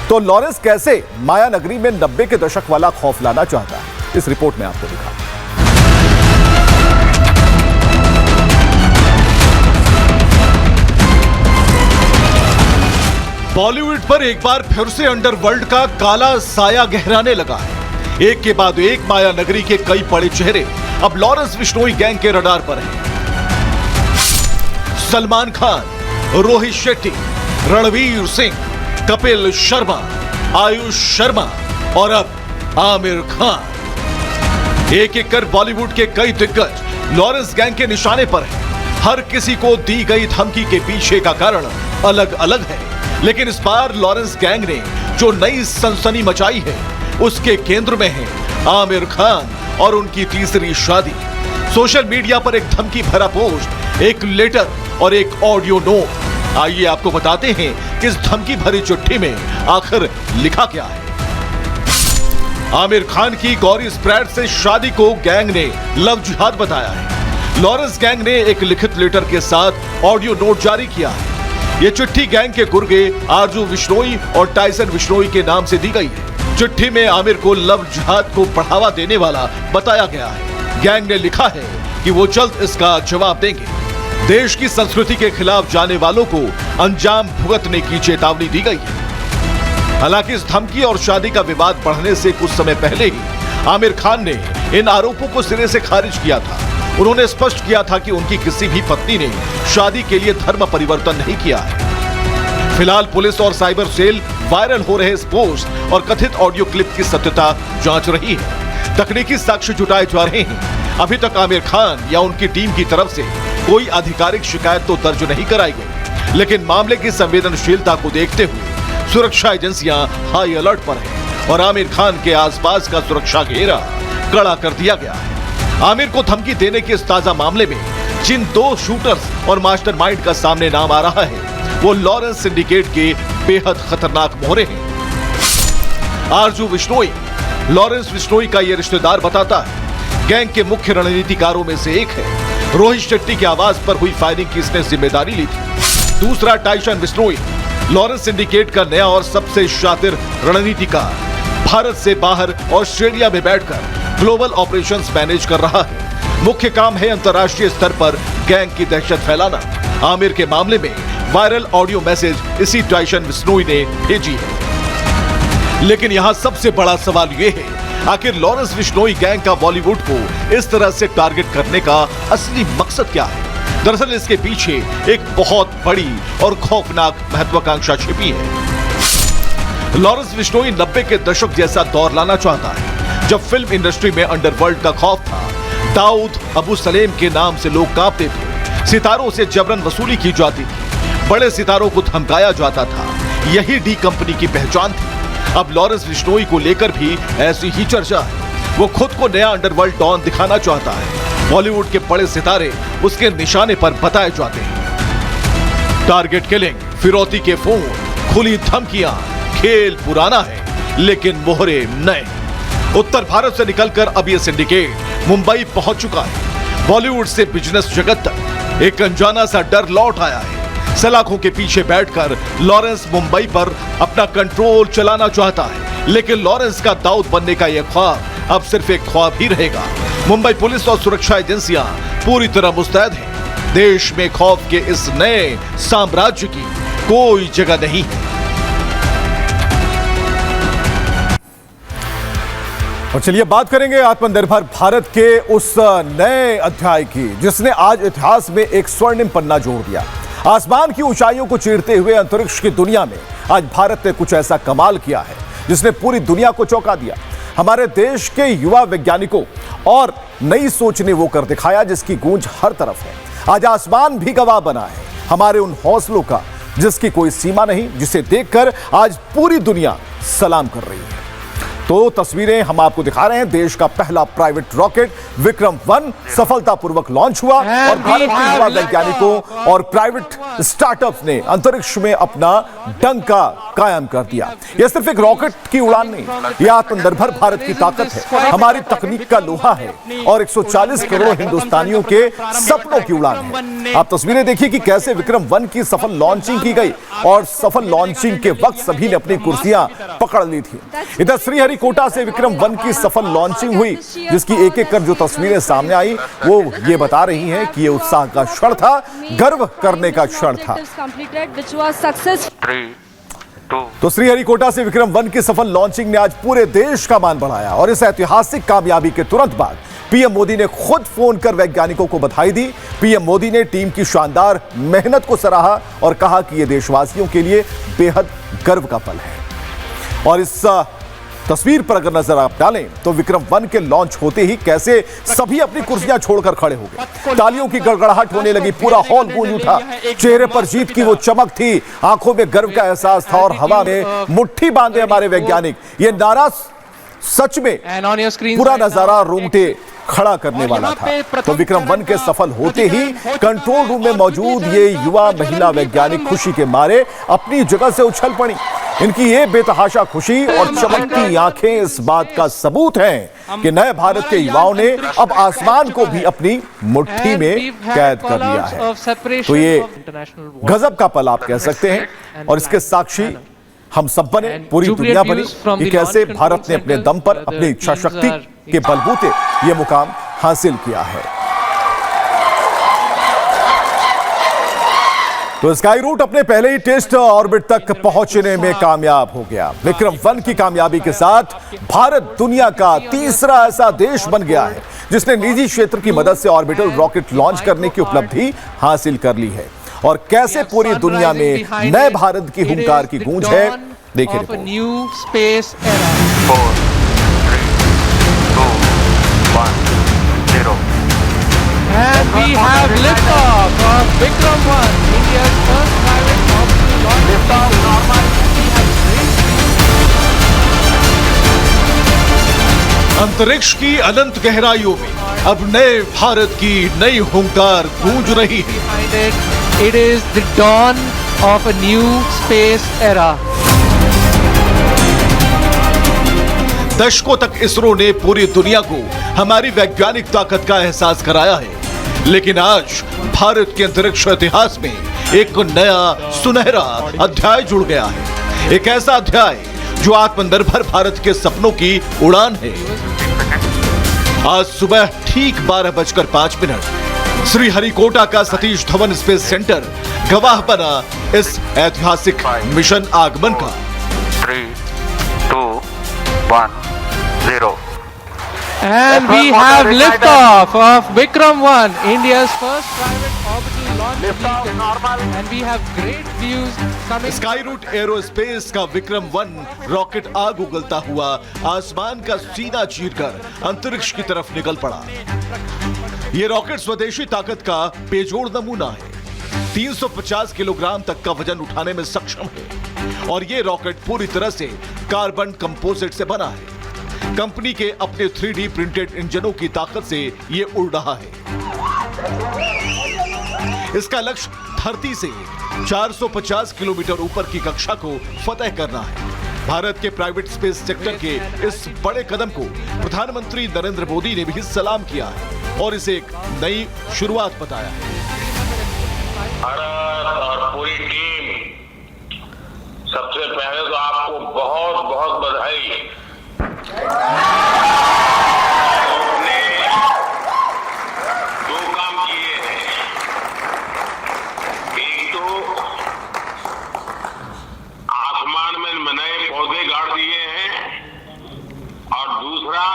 तो लॉरेंस कैसे माया नगरी में 90 के दशक वाला खौफ लाना चाहता है, इस रिपोर्ट में आपको दिखा। बॉलीवुड पर एक बार फिर से अंडरवर्ल्ड का काला साया गहराने लगा है। एक के बाद एक माया नगरी के कई बड़े चेहरे अब लॉरेंस बिश्नोई गैंग के रडार पर हैं। सलमान खान, रोहित शेट्टी, रणवीर सिंह, कपिल शर्मा, आयुष शर्मा और अब आमिर खान। एक एक कर बॉलीवुड के कई दिग्गज लॉरेंस गैंग के निशाने पर हैं। हर किसी को दी गई धमकी के पीछे का कारण अलग अलग है, लेकिन इस बार लॉरेंस गैंग ने जो नई सनसनी मचाई है उसके केंद्र में है आमिर खान और उनकी तीसरी शादी। सोशल मीडिया पर एक धमकी भरा पोस्ट, एक लेटर और एक ऑडियो नोट। आइए आपको बताते हैं कि इस धमकी भरी चिट्ठी में आखिर लिखा क्या है। आमिर खान की गौरी स्प्रैट से शादी को गैंग ने लव जिहाद बताया है। लॉरेंस गैंग ने एक लिखित लेटर के साथ ऑडियो नोट जारी किया है। ये चिट्ठी गैंग के गुर्गे आरजू बिश्नोई और टाइसन बिश्नोई के नाम से दी गई है। चिट्ठी में आमिर को लव जिहाद को बढ़ावा देने वाला बताया गया है। गैंग ने लिखा है कि वो जल्द इसका जवाब देंगे। देश की संस्कृति के खिलाफ जाने वालों को अंजाम भुगतने की चेतावनी दी गई है। हालांकि इस धमकी और शादी का विवाद बढ़ने से कुछ समय पहले ही आमिर खान ने इन आरोपों को सिरे से खारिज किया था। उन्होंने स्पष्ट किया था कि उनकी किसी भी पत्नी ने शादी के लिए धर्म परिवर्तन नहीं किया है। फिलहाल पुलिस और साइबर सेल वायरल हो रहे इस पोस्ट और कथित ऑडियो क्लिप की सत्यता जांच रही है। तकनीकी साक्ष्य जुटाए जा रहे हैं। अभी तक आमिर खान या उनकी टीम की तरफ से कोई आधिकारिक शिकायत तो दर्ज नहीं कराई गई, लेकिन मामले की संवेदनशीलता को देखते हुए सुरक्षा एजेंसियां हाई अलर्ट पर हैं और आमिर खान के आसपास का सुरक्षा घेरा कड़ा कर दिया गया है। आमिर को धमकी देने के इस ताजा मामले में जिन 2 शूटर्स और मास्टरमाइंड का सामने नाम आ रहा है, वो लॉरेंस सिंडिकेट के बेहद खतरनाक मोहरे हैं। आरजू बिश्नोई लॉरेंस बिश्नोई का ये रिश्तेदार बताता है, गैंग के मुख्य रणनीतिकारों में से एक है। रोहित शेट्टी की आवाज पर हुई फायरिंग की इसने जिम्मेदारी ली थी। दूसरा टाइसन बिश्नोई लॉरेंस सिंडिकेट का नया और सबसे शातिर रणनीतिकार, भारत से बाहर ऑस्ट्रेलिया में बैठकर ग्लोबल ऑपरेशंस मैनेज कर रहा है। मुख्य काम है अंतर्राष्ट्रीय स्तर पर गैंग की दहशत फैलाना। आमिर के मामले में वायरल ऑडियो मैसेज इसी टाइसन बिश्नोई ने भेजी है। लेकिन यहाँ सबसे बड़ा सवाल ये है, आखिर लॉरेंस बिश्नोई गैंग का बॉलीवुड को इस तरह से टारगेट करने का असली मकसद क्या है? दरअसल इसके पीछे एक बहुत बड़ी और खौफनाक महत्वाकांक्षा छिपी है। लॉरेंस बिश्नोई 90 के दशक जैसा दौर लाना चाहता है, जब फिल्म इंडस्ट्री में अंडरवर्ल्ड का खौफ था। दाऊद अबू सलेम के नाम से लोग कांपते थे, सितारों से जबरन वसूली की जाती थी, बड़े सितारों को धमकाया जाता था। यही डी कंपनी की पहचान थी। अब लॉरेंस बिश्नोई को लेकर भी ऐसी ही चर्चा है। वो खुद को नया अंडरवर्ल्ड डॉन दिखाना चाहता है। बॉलीवुड के बड़े सितारे उसके निशाने पर बताए जाते हैं। टारगेट किलिंग, फिरौती के फोन, खुली धमकियां, खेल पुराना है लेकिन मोहरे नए। उत्तर भारत से निकलकर अब ये सिंडिकेट मुंबई पहुंच चुका है। बॉलीवुड से बिजनेस जगत तक एक अनजाना सा डर लौट आया है। सलाखों के पीछे बैठकर लॉरेंस मुंबई पर अपना कंट्रोल चलाना चाहता है, लेकिन लॉरेंस का दाऊद बनने का यह ख्वाब अब सिर्फ एक ख्वाब ही रहेगा। मुंबई पुलिस और सुरक्षा एजेंसियां पूरी तरह मुस्तैद हैं। देश में खौफ के इस नए साम्राज्य की कोई जगह नहीं है। और चलिए बात करेंगे आत्मनिर्भर भारत के उस नए अध्याय की, जिसने आज इतिहास में एक स्वर्णिम पन्ना जोड़ दिया। आसमान की ऊंचाइयों को चीरते हुए अंतरिक्ष की दुनिया में आज भारत ने कुछ ऐसा कमाल किया है जिसने पूरी दुनिया को चौंका दिया। हमारे देश के युवा वैज्ञानिकों और नई सोच ने वो कर दिखाया जिसकी गूंज हर तरफ है। आज आसमान भी गवाह बना है हमारे उन हौसलों का जिसकी कोई सीमा नहीं, जिसे देखकर आज पूरी दुनिया सलाम कर रही है। तो तस्वीरें हम आपको दिखा रहे हैं। देश का पहला प्राइवेट रॉकेट विक्रम-1 सफलतापूर्वक लॉन्च हुआ और भारत के युवा वैज्ञानिकों और प्राइवेट स्टार्टअप्स ने अंतरिक्ष में अपना डंका कायम कर दिया। यह सिर्फ एक रॉकेट की उड़ान नहीं, यह आत्मनिर्भर भारत की ताकत है, हमारी तकनीक का लोहा है और 140 करोड़ हिंदुस्तानियों के सपनों की उड़ान है। आप तस्वीरें देखिए कि कैसे विक्रम-1 की सफल लॉन्चिंग की गई और सफल लॉन्चिंग के वक्त सभी ने अपनी कुर्सियां पकड़ ली थी। इधर श्रीहरिकोटा से विक्रम-1 की सफल लॉन्चिंग हुई, जिसकी एक-एक कर जो तस्वीरें सामने आई वो ये बता रही हैं कि ये उत्साह का क्षण था, गर्व करने का क्षण था। तो श्रीहरिकोटा से विक्रम-1 की सफल लॉन्चिंग ने आज पूरे देश का मान बढ़ाया और इस ऐतिहासिक कामयाबी के तुरंत बाद पीएम मोदी ने खुद फोन कर वैज्ञानिकों को बधाई दी। पीएम मोदी ने टीम की शानदार मेहनत को सराहा और कहा कि यह देशवासियों के लिए बेहद गर्व का पल है। और इस तस्वीर पर अगर नजर आप डालें तो विक्रम-1 के लॉन्च होते ही कैसे सभी अपनी कुर्सियां छोड़कर खड़े हो गए। तालियों की गड़गड़ाहट होने लगी, पूरा हॉल गूंज उठा। चेहरे पर जीत की वो चमक थी, आंखों में गर्व का एहसास था और हवा में मुट्ठी बांधे हमारे वैज्ञानिक। ये नारा सच में पूरा नजारा रोंगटे खड़ा करने वाला था। तो विक्रम-1 के सफल होते ही कंट्रोल रूम में मौजूद ये युवा महिला वैज्ञानिक खुशी के मारे अपनी जगह से उछल पड़ी। इनकी ये बेतहाशा खुशी और चमकती आंखें इस बात का सबूत हैं कि नए भारत के युवाओं ने अब आसमान को भी अपनी मुट्ठी में कैद कर लिया है। तो ये गजब का पल आप कह सकते हैं और इसके साक्षी हम सब बने, पूरी दुनिया बनी कि कैसे भारत ने अपने दम पर अपनी इच्छा शक्ति के बलबूते ये मुकाम हासिल किया है। तो स्काई रूट अपने पहले ही टेस्ट ऑर्बिट तक पहुंचने में कामयाब हो गया। विक्रम-1 की कामयाबी के साथ भारत दुनिया का तीसरा ऐसा देश बन गया है जिसने निजी क्षेत्र की मदद से ऑर्बिटल रॉकेट लॉन्च करने की उपलब्धि हासिल कर ली है। और कैसे पूरी दुनिया में नए भारत की हुंकार की गूंज है, देखिए report. And we have liftoff of Vikram 1, India's first private orbital launch. Liftoff normal. अंतरिक्ष की अनंत गहराइयों में अब नए भारत की नई हुंकार गूंज रही है। Behind it, it is the dawn of a new space era. दशकों तक इसरो ने पूरी दुनिया को हमारी वैज्ञानिक ताकत का एहसास कराया है, लेकिन आज भारत के अंतरिक्ष इतिहास में एक नया सुनहरा अध्याय जुड़ गया है। एक ऐसा अध्याय जो आत्मनिर्भर भारत के सपनों की उड़ान है। आज सुबह ठीक 12:05 श्रीहरिकोटा का सतीश धवन स्पेस सेंटर गवाह बना इस ऐतिहासिक मिशन आगमन का। 3, 2, 1, 0. And we have liftoff of Vikram 1, India's first private orbital launch vehicle. And we have great views coming. Skyroot Aerospace का विक्रम 1 रॉकेट आग उगलता हुआ आसमान का सीना चीरकर अंतरिक्ष की तरफ निकल पड़ा। ये रॉकेट स्वदेशी ताकत का बेजोड़ नमूना है। 350 किलोग्राम तक का वजन उठाने में सक्षम है और ये रॉकेट पूरी तरह से कार्बन कंपोजिट से बना है। कंपनी के अपने 3D प्रिंटेड इंजनों की ताकत से ये उड़ रहा है। इसका लक्ष्य धरती से 450 किलोमीटर ऊपर की कक्षा को फतेह करना है। भारत के प्राइवेट स्पेस सेक्टर के इस बड़े कदम को प्रधानमंत्री नरेंद्र मोदी ने भी सलाम किया है और इसे एक नई शुरुआत बताया है। भारत और पूरी टीम, सबसे पहले तो आपको बहुत बहुत बधाई। आपने 2 काम किए हैं। एक तो आसमान में नए पौधे गाड़ दिए हैं और दूसरा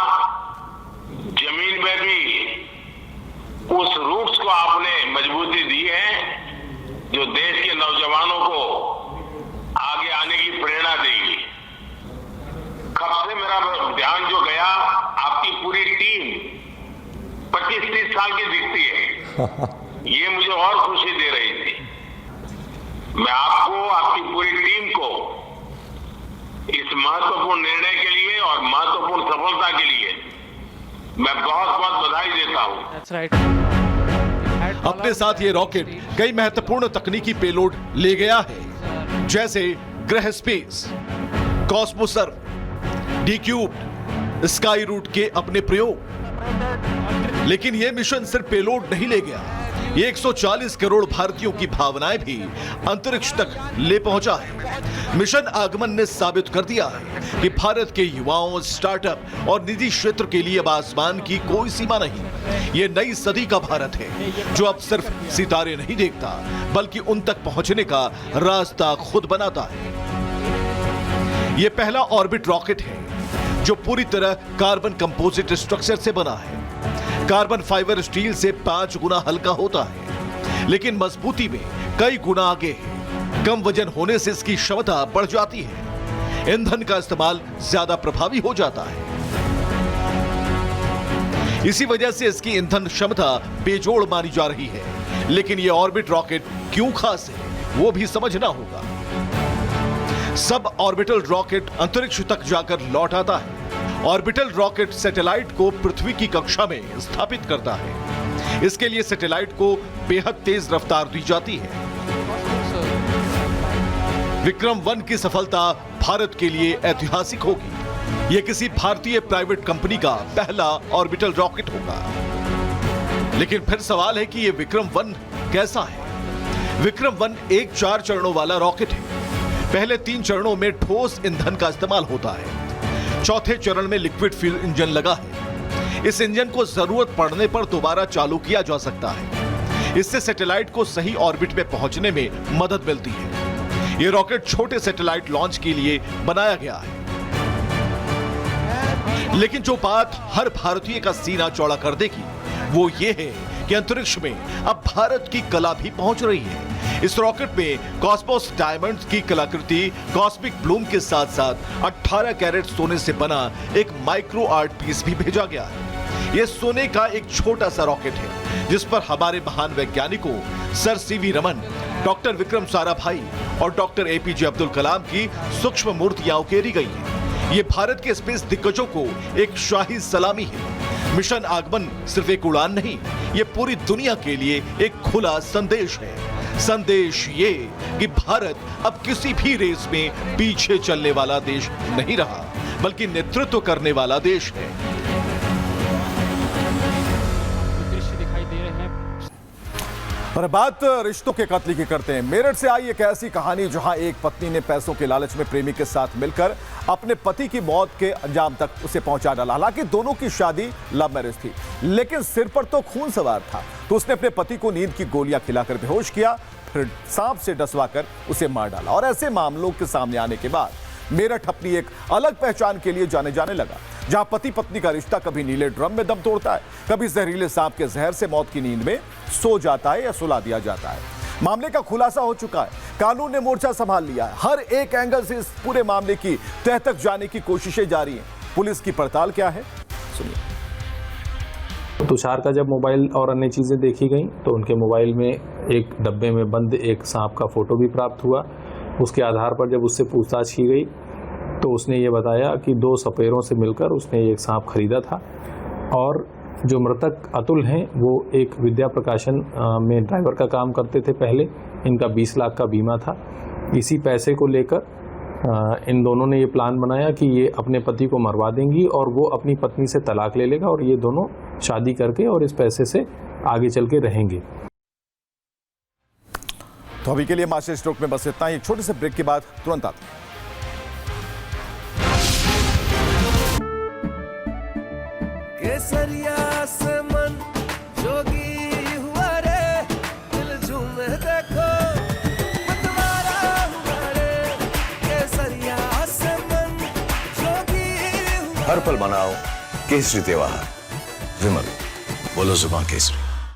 जमीन में भी उस रूट्स को आपने मजबूती दी है जो देश के नौजवानों को आगे आने की प्रेरणा देगी। कब से मेरा ध्यान जो गया, आपकी पूरी टीम 25-30 साल की दिखती है। ये मुझे और खुशी दे रही थी। मैं आपको, आपकी पूरी टीम को इस महत्वपूर्ण निर्णय के लिए और महत्वपूर्ण सफलता के लिए मैं बहुत बहुत बधाई देता हूं। That's right. अपने साथ ये रॉकेट कई महत्वपूर्ण तकनीकी पेलोड ले गया है, जैसे ग्रह स्पेस, कॉस्मोसर्व, डी-क्यूब, स्काई रूट के अपने प्रयोग। लेकिन यह मिशन सिर्फ पेलोड नहीं ले गया, ये 140 करोड़ भारतीयों की भावनाएं भी अंतरिक्ष तक ले पहुंचा है। मिशन आगमन ने साबित कर दिया है कि भारत के युवाओं, स्टार्टअप और निजी क्षेत्र के लिए अब आसमान की कोई सीमा नहीं। ये नई सदी का भारत है जो अब सिर्फ सितारे नहीं देखता, बल्कि उन तक पहुंचने का रास्ता खुद बनाता है। ये पहला ऑर्बिट रॉकेट है जो पूरी तरह कार्बन कंपोजिट स्ट्रक्चर से बना है। कार्बन फाइबर स्टील से 5 गुना हल्का होता है, लेकिन मजबूती में कई गुना आगे है। कम वजन होने से इसकी क्षमता बढ़ जाती है, ईंधन का इस्तेमाल ज्यादा प्रभावी हो जाता है। इसी वजह से इसकी ईंधन क्षमता बेजोड़ मानी जा रही है। लेकिन यह ऑर्बिट रॉकेट क्यों खास है, वो भी समझना होगा। सब ऑर्बिटल रॉकेट अंतरिक्ष तक जाकर लौट आता है। ऑर्बिटल रॉकेट सैटेलाइट को पृथ्वी की कक्षा में स्थापित करता है। इसके लिए सैटेलाइट को बेहद तेज रफ्तार दी जाती है। विक्रम 1 की सफलता भारत के लिए ऐतिहासिक होगी। यह किसी भारतीय प्राइवेट कंपनी का पहला ऑर्बिटल रॉकेट होगा। लेकिन फिर सवाल है कि यह विक्रम 1 कैसा है। विक्रम 1 एक 4 चरणों वाला रॉकेट है। पहले 3 चरणों में ठोस ईंधन का इस्तेमाल होता है। चौथे चरण में लिक्विड फ्यूल इंजन लगा है। इस इंजन को जरूरत पड़ने पर दोबारा चालू किया जा सकता है। इससे सैटेलाइट को सही ऑर्बिट में पहुंचने में मदद मिलती है। यह रॉकेट छोटे सैटेलाइट लॉन्च के लिए बनाया गया है। लेकिन जो बात हर भारतीय का सीना चौड़ा कर देगी वो ये है कि अंतरिक्ष में अब भारत की कला भी पहुंच रही है। इस रॉकेट में कॉस्मोस डायमंड्स की कलाकृति कॉस्मिक ब्लूम के साथ साथ 18 कैरेट सोने से बना एक माइक्रो आर्ट पीस भी भेजा गया है। यह सोने का एक छोटा सा रॉकेट है जिस पर हमारे महान वैज्ञानिकों sir CV Raman, doctor Vikram Sarabhai और डॉक्टर एपीजे अब्दुल कलाम की सूक्ष्म मूर्तियां उकेरी गई हैं। ये भारत के स्पेस दिग्गजों को एक शाही सलामी है। मिशन आगमन सिर्फ एक उड़ान नहीं, ये पूरी दुनिया के लिए एक खुला संदेश है। संदेश ये कि भारत अब किसी भी रेस में पीछे चलने वाला देश नहीं रहा, बल्कि नेतृत्व करने वाला देश है। और बात रिश्तों के कत्ल की करते हैं। मेरठ से आई एक ऐसी कहानी जहां एक पत्नी ने पैसों के लालच में प्रेमी के साथ मिलकर अपने पति की मौत के अंजाम तक उसे पहुंचा डाला। हालांकि दोनों की शादी लव मैरिज थी, लेकिन सिर पर तो खून सवार था, तो उसने अपने पति को नींद की गोलियां खिलाकर बेहोश किया, फिर सांप से डसवाकर उसे मार डाला। और ऐसे मामलों के सामने आने के बाद मेरठ अपनी एक अलग पहचान के लिए जाने लगा, जहां पति पत्नी का रिश्ता कभी नीले ड्रम में दम तोड़ता है, कभी जहरीले सांप के जहर से मौत की नींद में सो जाता है या सुला दिया जाता है। मामले का खुलासा हो चुका है, कानून ने मोर्चा संभाल लिया है। हर एक एंगल से इस पूरे मामले की तह तक जाने की कोशिशें जारी हैं। पुलिस की पड़ताल क्या है, सुनिए। तुषार का जब मोबाइल और अन्य चीजें देखी गई तो उनके मोबाइल में एक डब्बे में बंद एक सांप का फोटो भी प्राप्त हुआ। उसके आधार पर जब उससे पूछताछ की गई तो उसने ये बताया कि 2 सपेरों से मिलकर उसने एक सांप खरीदा था। और जो मृतक अतुल हैं वो एक विद्या प्रकाशन में ड्राइवर का काम करते थे पहले। इनका 20 लाख का बीमा था। इसी पैसे को लेकर इन दोनों ने ये प्लान बनाया कि ये अपने पति को मरवा देंगी और वो अपनी पत्नी से तलाक ले लेगा और ये दोनों शादी करके और इस पैसे से आगे चल के रहेंगे। तो अभी के लिए मास्टर स्ट्रोक में बस इतना ही। एक छोटे से ब्रेक के बाद तुरंत आते हैं। केसरिया से मन जोगी हुआ रे, दिल झूमे देखो मतवारा हुआ रे। केसरिया से मन जोगी हुआ। हर पल मनाओ केसरी त्योहार। विमल, बोलो जुबान केसरी।